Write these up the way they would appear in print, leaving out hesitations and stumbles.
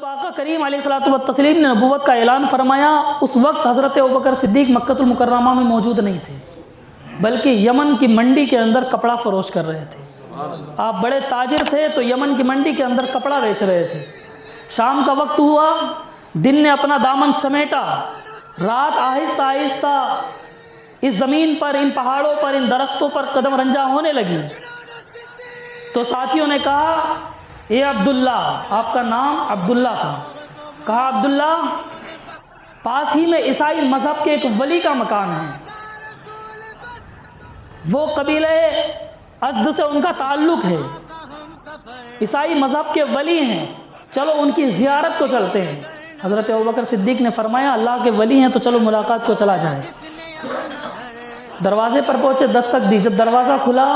جب آقا کریم علیہ الصلوۃ والتسلیم نے نبوت کا اعلان فرمایا، اس وقت حضرت ابوبکر صدیق مکۃ المکرمہ میں موجود نہیں تھے، بلکہ یمن کی منڈی کے اندر کپڑا فروش کر رہے تھے۔ آپ بڑے تاجر تھے تو یمن کی منڈی کے اندر کپڑا بیچ رہے تھے۔ شام کا وقت ہوا، دن نے اپنا دامن سمیٹا، رات آہستہ آہستہ اس زمین پر، ان پہاڑوں پر، ان درختوں پر قدم رنجا ہونے لگی۔ تو ساتھیوں نے کہا، اے عبداللہ، آپ کا نام عبداللہ تھا، کہا عبداللہ، پاس ہی میں عیسائی مذہب کے ایک ولی کا مکان ہے، وہ قبیلہ ازد سے ان کا تعلق ہے، عیسائی مذہب کے ولی ہیں، چلو ان کی زیارت کو چلتے ہیں۔ حضرت ابوبکر صدیق نے فرمایا، اللہ کے ولی ہیں تو چلو ملاقات کو چلا جائے۔ دروازے پر پہنچے، دستک دی، جب دروازہ کھلا،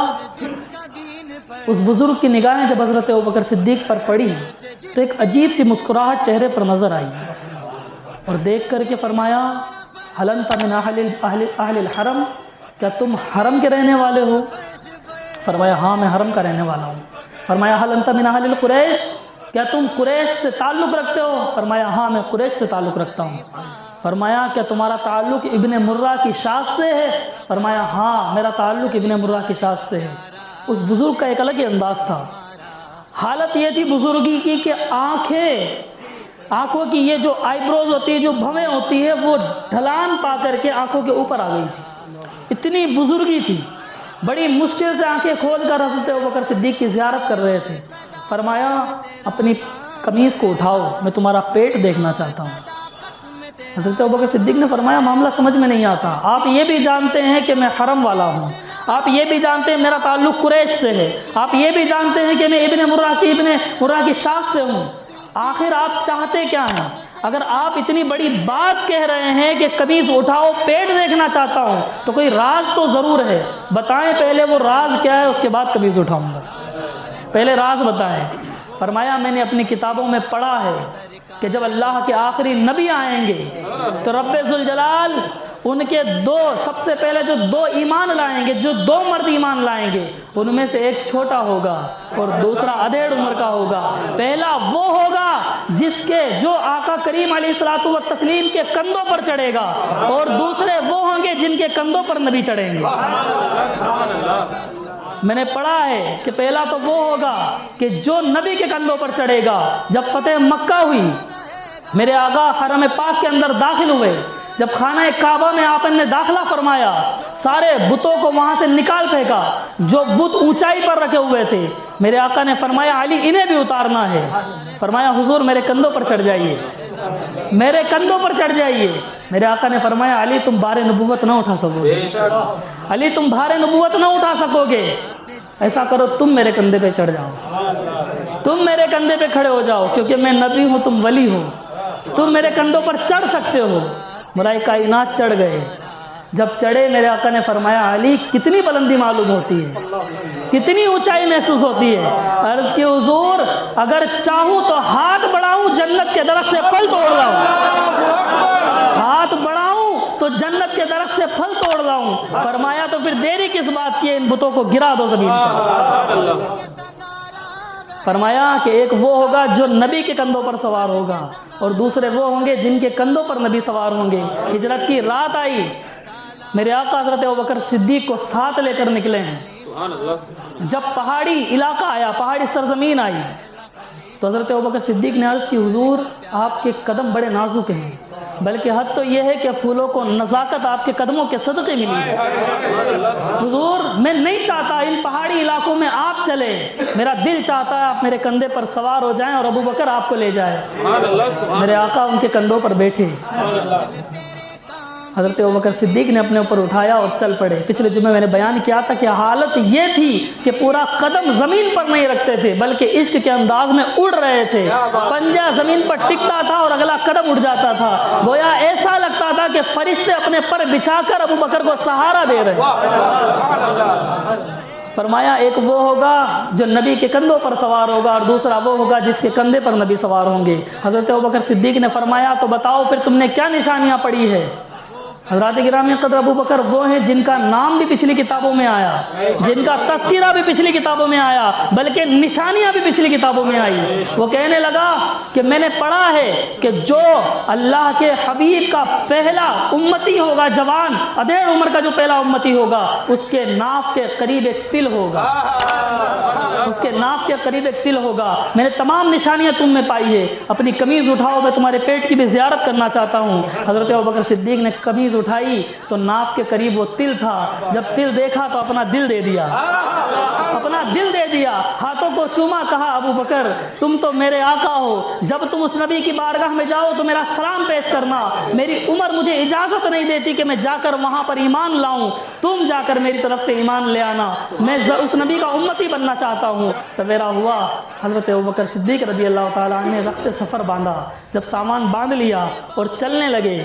اس بزرگ کی نگاہیں جب حضرت ابوبکر صدیق پر پڑی تو ایک عجیب سی مسکراہٹ چہرے پر نظر آئی، اور دیکھ کر کے فرمایا، هل انت من اہل الحرم، کیا تم حرم کے رہنے والے ہو؟ فرمایا ہاں میں حرم کا رہنے والا ہوں۔ فرمایا هل انت من اہل القریش، کیا تم قریش سے تعلق رکھتے ہو؟ فرمایا ہاں میں قریش سے تعلق رکھتا ہوں۔ فرمایا کیا تمہارا تعلق ابن مرہ کی شاخ سے ہے؟ فرمایا ہاں میرا تعلق ابن مرہ کی شاخ سے ہے۔ اس بزرگ کا ایک الگ ہی انداز تھا، حالت یہ تھی بزرگی کی کہ آنکھوں کی یہ جو آئی بروز ہوتی ہے، جو بھویں ہوتی ہے، وہ ڈھلان پا کر کے آنکھوں کے اوپر آ گئی تھی، اتنی بزرگی تھی۔ بڑی مشکل سے آنکھیں کھول کر حضرت ابوبکر صدیق کی زیارت کر رہے تھے۔ فرمایا اپنی قمیض کو اٹھاؤ، میں تمہارا پیٹ دیکھنا چاہتا ہوں۔ حضرت ابوبکر صدیق نے فرمایا معاملہ سمجھ میں نہیں آتا، آپ یہ بھی جانتے ہیں کہ میں حرم والا ہوں، آپ یہ بھی جانتے ہیں میرا تعلق قریش سے ہے، آپ یہ بھی جانتے ہیں کہ میں ابن مرہ کی شاخ سے ہوں، آخر آپ چاہتے کیا ہیں؟ اگر آپ اتنی بڑی بات کہہ رہے ہیں کہ قمیض اٹھاؤ پیٹ دیکھنا چاہتا ہوں، تو کوئی راز تو ضرور ہے، بتائیں پہلے وہ راز کیا ہے، اس کے بعد قمیض اٹھاؤں گا، پہلے راز بتائیں۔ فرمایا میں نے اپنی کتابوں میں پڑھا ہے کہ جب اللہ کے آخری نبی آئیں گے تو رب ذوالجلال ان کے سب سے پہلے جو دو ایمان لائیں گے، جو دو مرد ایمان لائیں گے، ان میں سے ایک چھوٹا ہوگا اور دوسرا ادھیڑ عمر کا ہوگا۔ پہلا وہ ہوگا جو آقا کریم علیہ الصلوۃ والتسلیم کے کندھوں پر چڑھے گا، اور دوسرے وہ ہوں گے جن کے کندھوں پر نبی چڑھیں گے۔ میں نے پڑھا ہے کہ پہلا تو وہ ہوگا کہ جو نبی کے کندھوں پر چڑھے گا۔ جب فتح مکہ ہوئی، میرے آقا حرم پاک کے اندر داخل ہوئے، جب خانہ کعبہ میں آپ نے داخلہ فرمایا، سارے بتوں کو وہاں سے نکال پھینکا جو بت اونچائی پر رکھے ہوئے تھے۔ میرے آقا نے فرمایا علی انہیں بھی اتارنا ہے۔ فرمایا حضور میرے کندھوں پر چڑھ جائیے، میرے کندھوں پر چڑھ جائیے۔ میرے آقا نے فرمایا علی تم بھار نبوت نہ اٹھا سکو گے، علی تم بھار نبوت نہ اٹھا سکو گے، ایسا کرو تم میرے کندھے پہ چڑھ جاؤ، تم میرے کندھے پہ کھڑے ہو جاؤ، کیونکہ میں نبی ہوں تم ولی ہو، تم میرے کندھوں پر چڑھ سکتے ہو۔ ملائکہ کائنات چڑھ گئے۔ جب چڑھے میرے آقا نے فرمایا علی کتنی بلندی معلوم ہوتی ہے، کتنی اونچائی محسوس ہوتی ہے۔ عرض کی حضور اگر چاہوں تو ہاتھ بڑھاؤں جنت کے درخت سے پھل توڑ لاؤں، ہاتھ بڑھاؤں تو جنت کے درخت سے پھل توڑ لاؤں۔ فرمایا تو پھر دیری کس بات کی ہے، ان بتوں کو گرا دو زمین پر۔ فرمایا کہ ایک وہ ہوگا جو نبی کے کندھوں پر سوار ہوگا، اور دوسرے وہ ہوں گے جن کے کندھوں پر نبی سوار ہوں گے۔ ہجرت کی رات آئی، میرے آقا حضرت ابوبکر صدیق کو ساتھ لے کر نکلے ہیں۔ جب پہاڑی علاقہ آیا، پہاڑی سرزمین آئی، تو حضرت ابوبکر صدیق نے عرض کی حضور آپ کے قدم بڑے نازک ہیں، بلکہ حد تو یہ ہے کہ پھولوں کو نزاکت آپ کے قدموں کے صدقے ملی ہے۔ حضور میں نہیں چاہتا ان پہاڑی علاقوں میں آپ چلے، میرا دل چاہتا ہے آپ میرے کندھے پر سوار ہو جائیں اور ابوبکر آپ کو لے جائے۔ میرے آقا ان کے کندھوں پر بیٹھے، حضرت ابوبکر صدیق نے اپنے اوپر اٹھایا اور چل پڑے۔ پچھلے جمعے میں نے بیان کیا تھا کہ حالت یہ تھی کہ پورا قدم زمین پر نہیں رکھتے تھے، بلکہ عشق کے انداز میں اڑ رہے تھے۔ پنجہ زمین پر ٹکتا تھا اور اگلا قدم اٹھ جاتا تھا، گویا ایسا لگتا تھا کہ فرشتے اپنے پر بچھا کر ابوبکر کو سہارا دے رہے۔ فرمایا ایک وہ ہوگا جو نبی کے کندھوں پر سوار ہوگا، اور دوسرا وہ ہوگا جس کے کندھے پر نبی سوار ہوں گے۔ حضرت ابوبکر صدیق نے فرمایا تو بتاؤ پھر تم نے کیا نشانیاں پڑھی ہے؟ حضرات گرامی قدر ابو بکر وہ ہیں جن کا نام بھی پچھلی کتابوں میں آیا، جن کا تذکرہ بھی پچھلی کتابوں میں آیا، بلکہ نشانیاں بھی پچھلی کتابوں میں آئی۔ وہ کہنے لگا کہ میں نے پڑھا ہے کہ جو اللہ کے حبیب کا پہلا امتی ہوگا، جوان ادھیڑ عمر کا جو پہلا امتی ہوگا، اس کے ناف کے قریب ایک تل ہوگا، اس کے ناف کے قریب ایک تل ہوگا۔ میں نے تمام نشانیاں تم میں پائی ہے، اپنی قمیض اٹھاؤ، میں تمہارے پیٹ کی بھی زیارت کرنا چاہتا ہوں۔ حضرت ابوبکر صدیق نے قمیض اٹھائی تو ناف کے قریب وہ تل تھا، جب تل دیکھا تو اپنا دل دے دیا، اپنا دل دے دیا، ہاتھوں کو چوما، کہا ابو بکر تم تو میرے آقا ہو، جب تم اس نبی کی بارگاہ میں جاؤ تو میرا سلام پیش کرنا، میری عمر مجھے اجازت نہیں دیتی کہ میں جا کر وہاں پر ایمان لاؤں، تم جا کر میری طرف سے ایمان لے آنا، میں اس نبی کا امتی بننا چاہتا ہوں۔ سویرا ہوا، حضرت ابوبکر صدیق رضی اللہ تعالیٰ عنہ نے رخت سفر باندھا، جب سامان باندھ لیا اور چلنے لگے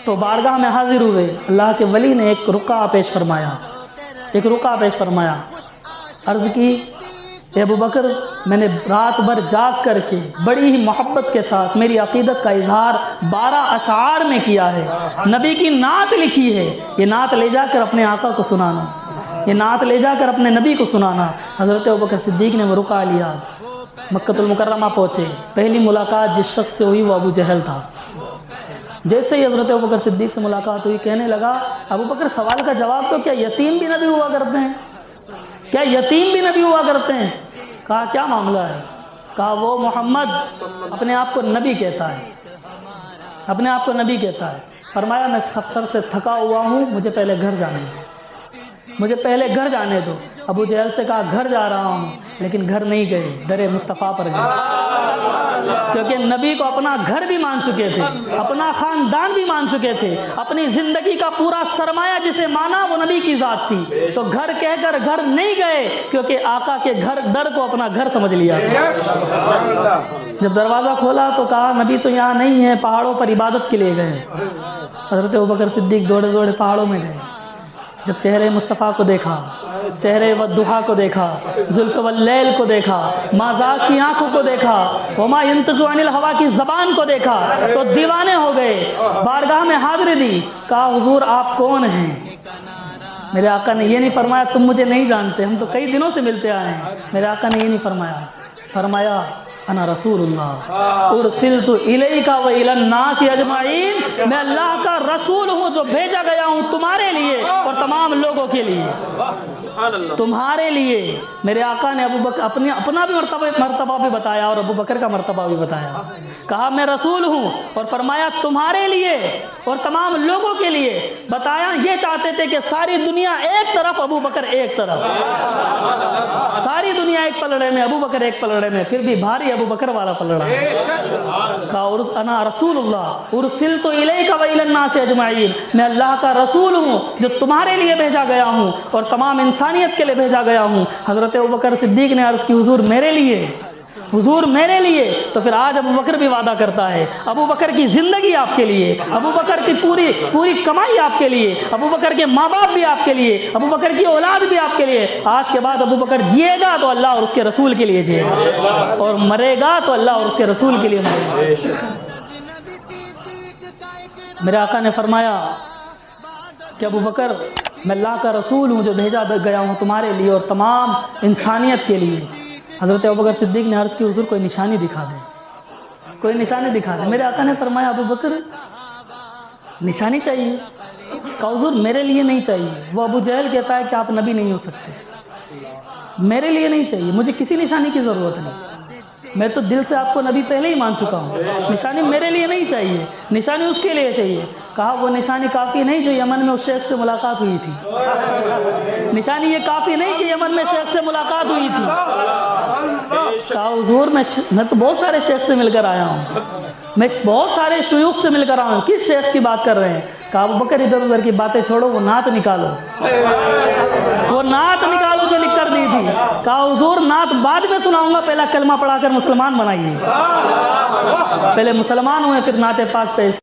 تو بارگاہ میں حاضر ہوئے۔ اللہ کے ولی نے ایک رقعہ پیش فرمایا، ایک رقعہ پیش فرمایا، عرض کی اے ابو بکر میں نے رات بھر جاگ کر کے بڑی ہی محبت کے ساتھ میری عقیدت کا اظہار 12 اشعار میں کیا ہے، نبی کی نعت لکھی ہے، یہ نعت لے جا کر اپنے آقا کو سنانا، یہ نعت لے جا کر اپنے نبی کو سنانا۔ حضرت ابوبکر صدیق نے وہ رقعہ لیا، مکہ المکرمہ پہنچے، پہلی ملاقات جس شخص سے ہوئی وہ ابو جہل تھا۔ جیسے ہی حضرت ابوبکر صدیق سے ملاقات ہوئی، کہنے لگا ابو بکر سوال کا جواب تو، کیا یتیم بھی نبی ہوا کرتے ہیں؟ کیا یتیم بھی نبی ہوا کرتے ہیں؟ کہا کیا معاملہ ہے؟ کہا وہ محمد اپنے آپ کو نبی کہتا ہے، اپنے آپ کو نبی کہتا ہے۔ فرمایا میں سفر سے تھکا ہوا ہوں، مجھے پہلے گھر جانے دو، مجھے پہلے گھر جانے دو۔ ابو جہل سے کہا گھر جا رہا ہوں، لیکن گھر نہیں گئے، در مصطفیٰ پر گئے، کیونکہ نبی کو اپنا گھر بھی مان چکے تھے، اپنا خاندان بھی مان چکے تھے، اپنی زندگی کا پورا سرمایہ جسے مانا وہ نبی کی ذات تھی، تو گھر کہہ کر گھر نہیں گئے، کیونکہ آقا کے گھر در کو اپنا گھر سمجھ لیا۔ جب دروازہ کھولا تو کہا نبی تو یہاں نہیں ہے، پہاڑوں پر عبادت کے لیے گئے۔ حضرت ابوبکر صدیق دوڑے دوڑے پہاڑوں میں گئے، جب چہرے مصطفیٰ کو دیکھا، چہرے والضحیٰ کو دیکھا، زلف واللیل کو دیکھا، مازاق کی آنکھوں کو دیکھا، وما ینطق عن الہویٰ کی زبان کو دیکھا تو دیوانے ہو گئے۔ بارگاہ میں حاضری دی، کہا حضور آپ کون ہیں؟ میرے آقا نے یہ نہیں فرمایا تم مجھے نہیں جانتے، ہم تو کئی دنوں سے ملتے آئے ہیں۔ میرے آقا نے یہ نہیں فرمایا، فرمایا انا رسول اللہ ارسلت الیک و الی الناس اجمعین، میں اللہ کا رسول ہوں جو بھیجا گیا ہوں تمہارے لیے اور تمام لوگوں کے لیے، تمہارے لیے۔ میرے آقا نے ابو بکر اپنا بھی مرتبہ بھی بتایا اور ابو بکر کا مرتبہ بھی بتایا، کہا میں رسول ہوں، اور فرمایا تمہارے لیے اور تمام لوگوں کے لیے۔ بتایا یہ چاہتے تھے کہ ساری دنیا ایک طرف، ابو بکر ایک طرف، ساری دنیا ایک پلڑے میں، ابو بکر ایک پلڑے میں، پھر بھی بھاری ابو بکر والا پلڑا۔ کہا انا رسول اللہ ارسلت الیک و الی الناس اجمعین، میں اللہ کا رسول ہوں جو تمہارے لیے بھیجا گیا ہوں اور تمام انسانیت کے لیے بھیجا گیا ہوں۔ حضرت ابوبکر صدیق نے عرض کی حضور میرے لیے، حضور میرے لیے، تو پھر آج ابو بکر بھی وعدہ کرتا ہے، ابو بکر کی زندگی آپ کے لیے، ابو بکر کی پوری کمائی آپ کے لیے، ابو بکر کے ماں باپ بھی آپ کے لیے، ابو بکر کی اولاد بھی آپ کے لیے۔ آج کے بعد ابو بکر جیے گا تو اللہ اور اس کے رسول کے لیے جیے گا، اور مرے گا تو اللہ اور اس کے رسول کے لیے مرے گا۔ میرے آقا نے فرمایا کہ ابو بکر میں اللہ کا رسول ہوں جو بھیجا گیا ہوں تمہارے لیے اور تمام انسانیت کے لیے۔ حضرت ابوبکر صدیق نے عرض کی حضور کوئی نشانی دکھا دے، کوئی نشانی دکھا دے۔ میرے آقا نے فرمایا ابو بکر نشانی چاہیے؟ کہا حضور میرے لیے نہیں چاہیے، وہ ابو جہل کہتا ہے کہ آپ نبی نہیں ہو سکتے، میرے لیے نہیں چاہیے، مجھے کسی نشانی کی ضرورت نہیں، میں تو دل سے آپ کو نبی پہلے ہی مان چکا ہوں، نشانی میرے لیے نہیں چاہیے، نشانی اس کے لیے چاہیے۔ کہا وہ نشانی کافی نہیں جو یمن میں اس شیخ سے ملاقات ہوئی تھی، نشانی یہ کافی نہیں کہ یمن میں شیخ سے ملاقات ہوئی تھی۔ کہا حضور میں تو بہت سارے شیخ سے مل کر آیا ہوں، میں بہت سارے شیوخ سے مل کر آیا ہوں، کس شیخ کی بات کر رہے ہیں؟ کہا ابو بکر ادھر ادھر کی باتیں چھوڑو، وہ نعت نکالو، وہ نعت نکالو جو لکھ کر دی تھی۔ کہا حضور نعت بعد میں سناؤں گا، پہلا کلمہ پڑھا کر مسلمان بنائیے، پہلے مسلمان ہوئے پھر نعت پاک پیش